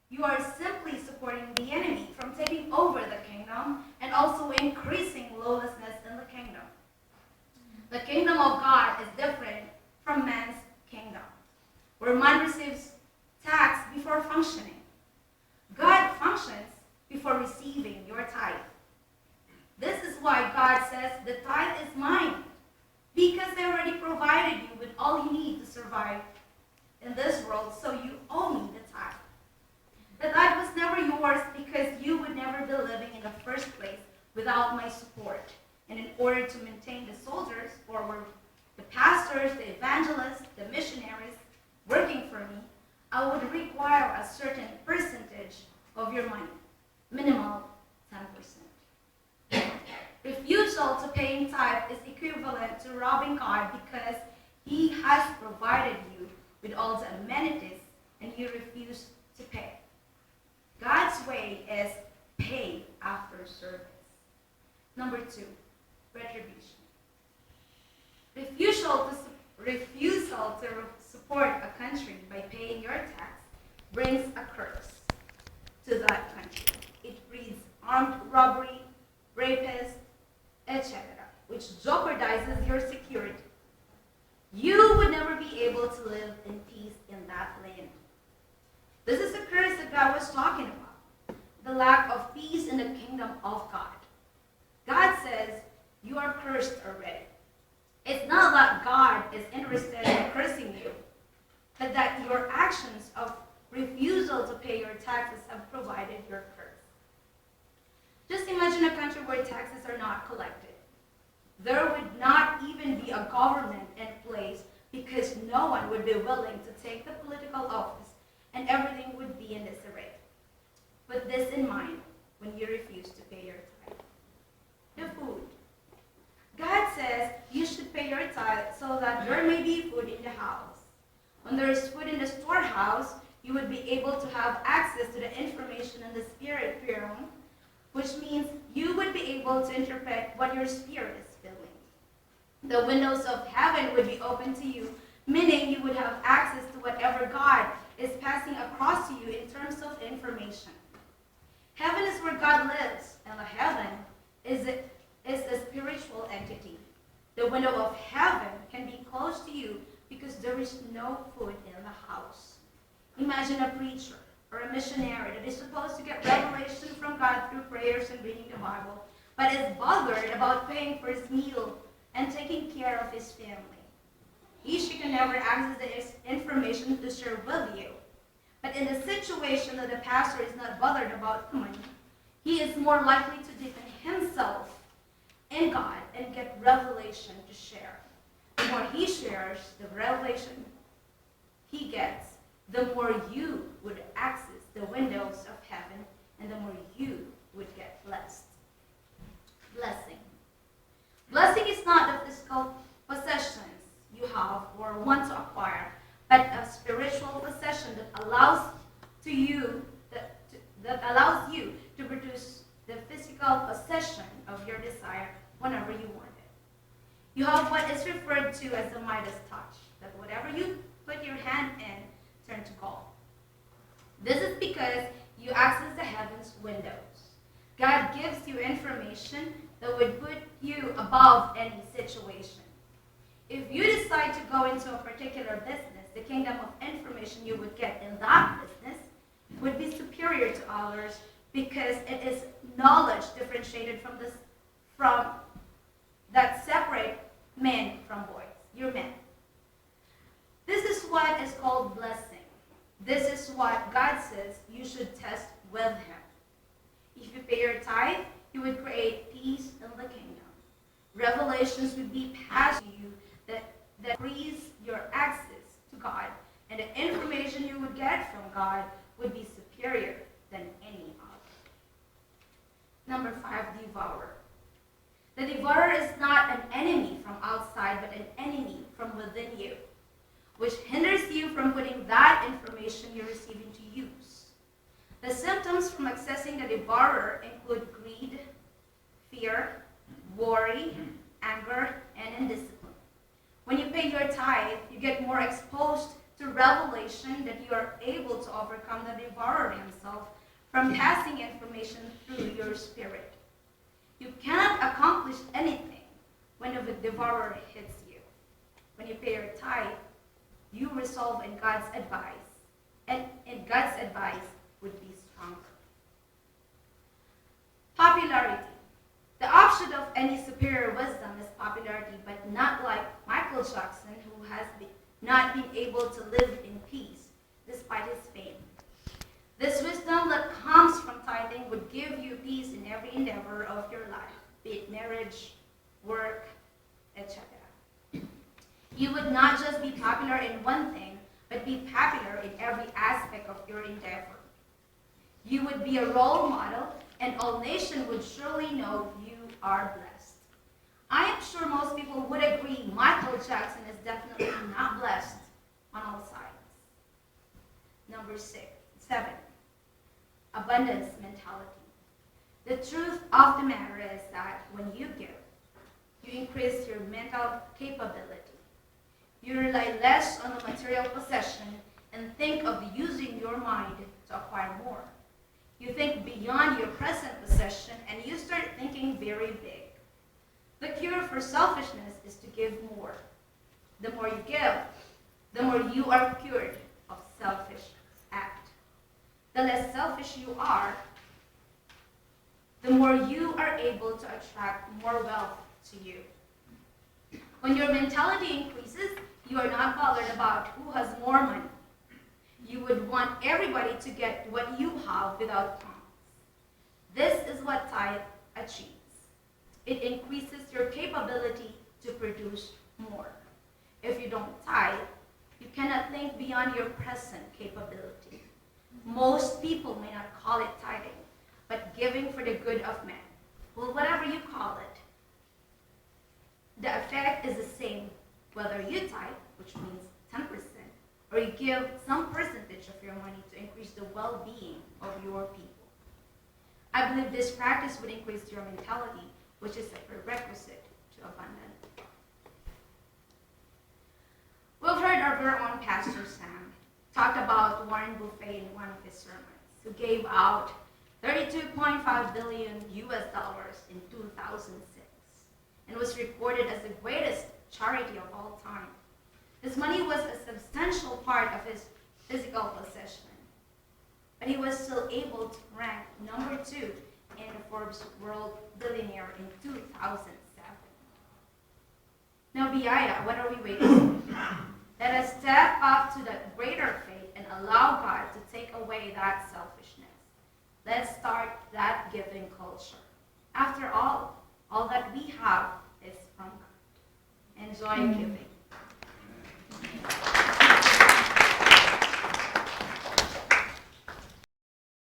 You are simply supporting the enemy from taking over the kingdom and also increasing lawlessness in the kingdom. The kingdom of God is different from man's kingdom, where man receives tax before functioning. God functions before receiving your tithe. This is why God says, the tithe is mine, because I already provided you with all you need to survive in this world, so you owe me the tithe. The tithe was never yours because you would never be living in the first place without my support. And in order to maintain the soldiers, or the pastors, the evangelists, the missionaries working for me, I would require a certain percentage of your money, minimal 10%. Refusal to paying tithe is equivalent to robbing God because he has provided you with all the amenities and you refuse to pay. God's way is pay after service. Number 2, retribution. Refusal to support a country by paying your tax brings a curse to that country. It breeds armed robbery, rapists, etc., which jeopardizes your security. You would never be able to live in peace in that land. This is the curse that God was talking about, the lack of peace in the kingdom of God. God says, you are cursed already. It's not that God is interested in cursing you, but that your actions of refusal to pay your taxes have provided your curse. Just imagine a country where taxes are not collected. There would not even be a government in place because no one would be willing to take the political office and everything would be in disarray. Put this in mind when you refuse to pay your tithe. The food. God says you should pay your tithe so that there may be food in the house. When there is food in the storehouse, you would be able to have access to the information in the spirit realm, which means you would be able to interpret what your spirit is feeling. The windows of heaven would be open to you, meaning you would have access to whatever God is passing across to you in terms of information. Heaven is where God lives, and the heaven is a spiritual entity. The window of heaven can be closed to you because there is no food in the house. Imagine a preacher or a missionary that is supposed to get revelation from God through prayers and reading the Bible, but is bothered about paying for his meal and taking care of his family. She can never access the information to share with you. But in the situation that the pastor is not bothered about money, he is more likely to deepen himself in God and get revelation to share. The more he shares the revelation he gets, the more you would access the windows of heaven and the more you would get blessed. Blessing. Blessing is not the physical possessions you have or want to acquire, but a spiritual possession that allows you to produce the physical possession of your desire whenever you want it. You have what is referred to as the Midas touch, that whatever you put your hand in turn to gold. This is because you access the heavens windows. God gives you information that would put you above any situation. If you decide to go into a particular business, the kingdom of information you would get in that business would be superior to others because it is knowledge differentiated from that separate men from boys. You're men. This is what is called blessing. This is what God says you should test with him. If you pay your tithe, you would create peace in the kingdom. Revelations would be passed to you that increase your access to God, and the information you would get from God would be superior than any other. Number 5, devourer. The devourer is not an enemy from outside, but an enemy from within you, which hinders you from putting that information you're receiving to use. The symptoms from accessing the devourer include greed, fear, worry, anger, and indiscipline. When you pay your tithe, you get more exposed to revelation that you are able to overcome the devourer himself from passing information through your spirit. You cannot accomplish anything when the devourer hits you. When you pay your tithe, you resolve in God's advice, and in God's advice would be stronger. Popularity. The offshoot of any superior wisdom is popularity, but not like Michael Jackson, who has not been able to live in peace despite his fame. This wisdom that comes from tithing would give you peace in every endeavor of your life, be it marriage, work, etc. You would not just be popular in one thing, but be popular in every aspect of your endeavor. You would be a role model, and all nations would surely know you are blessed. I am sure most people would agree Michael Jackson is definitely not blessed on all sides. Number 7, abundance mentality. The truth of the matter is that when you give, you increase your mental capability. You rely less on the material possession and think of using your mind to acquire more. You think beyond your present possession and you start thinking very big. The cure for selfishness is to give more. The more you give, the more you are cured of selfish act. The less selfish you are, the more you are able to attract more wealth to you. When your mentality increases, you are not bothered about who has more money. You would want everybody to get what you have without tax. This is what tithe achieves. It increases your capability to produce more. If you don't tithe, you cannot think beyond your present capability. Most people may not call it tithing, but giving for the good of man. Well, whatever you call it, the effect is the same whether you tithe, which means 10%, or you give some percentage of your money to increase the well-being of your people. I believe this practice would increase your mentality, which is a prerequisite to abundance. We've heard our very own Pastor Sam talk about Warren Buffett in one of his sermons, who gave out $32.5 billion in 2006 and was recorded as the greatest charity of all time. His money was a substantial part of his physical possession, but he was still able to rank number 2 in the Forbes World Billionaire in 2007. Now, Biaya, what are we waiting for? Let us step up to that greater faith and allow God to take away that selfishness. Let's start that giving culture. After all that we have is from God. Enjoy giving.